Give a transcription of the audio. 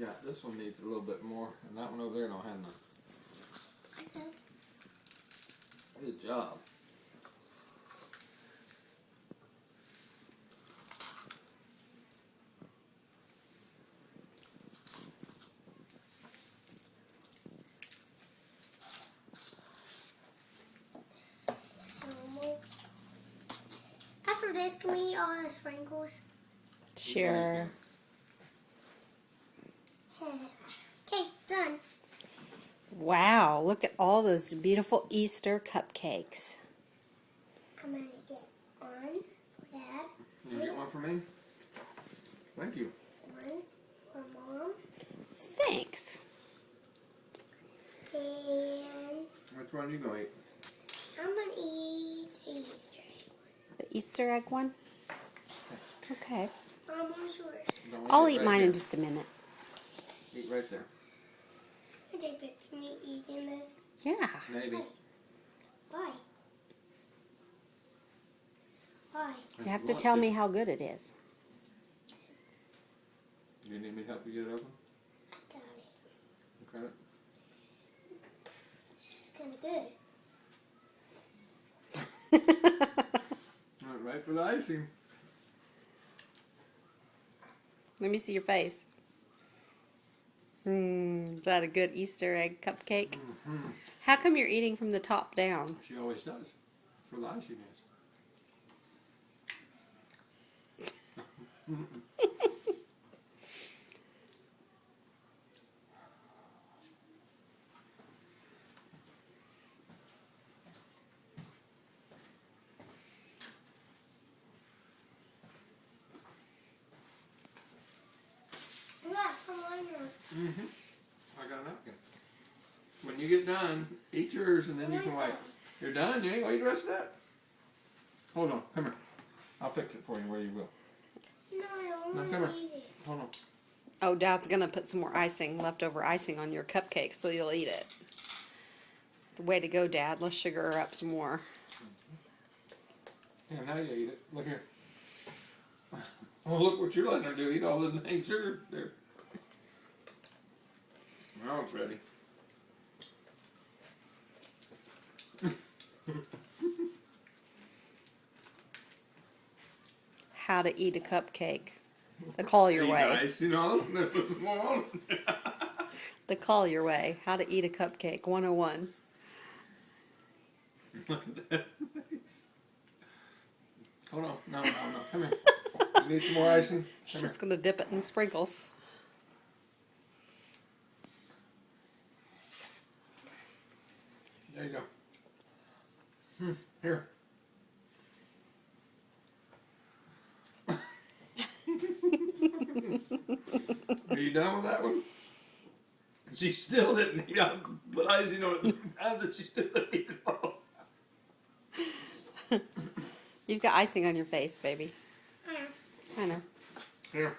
Yeah, this one needs a little bit more, and that one over there don't have none. Okay. Good job. After this, can we eat all the sprinkles? Sure. Okay, done. Wow, look at all those beautiful Easter cupcakes. I'm going to get one for Dad. You get one for me? Thank you. One for Mom. Thanks. And Which one you gonna eat? I'm going to eat the Easter egg. The Easter egg one? Okay. What's yours? Don't I'll it eat right mine here. in just a minute. Eat right there. Can I take pictures of me eating this? Yeah. Maybe. Why? Why? You have to tell me how good it is. Do you need me to help you get it open? I got it. You got it? This is kind of good. All right for the icing. Let me see your face. Is that a good Easter egg cupcake? Mm-hmm. How come you're eating from the top down? She always does. For the icing is. Mm-hmm. I got a napkin. When you get done, eat yours and then you can wipe. You're done? You ain't gonna eat the rest of that? Hold on. Come here. I'll fix it for you where you will. No, I don't No, want come to here. eat it. Hold on. Oh, Dad's going to put some more icing, leftover icing on your cupcake so you'll eat it. The way to go, Dad. Let's sugar her up some more. Yeah, now you eat it. Look here. Well, look what you're letting her do. Eat all the dang sugar there. Now it's ready. How to eat a cupcake. The Collier Way. Nice, you know, put some more on it. The Collier Way. How to eat a cupcake 101. Look at that. Hold on. No. Come here. You need some more icing? She's Come here. going to dip it in the sprinkles. There you go. Here. Are you done with that one? She still didn't eat it, but icing on it now that she still didn't eat it all. You've got icing on your face, baby. I know. Here.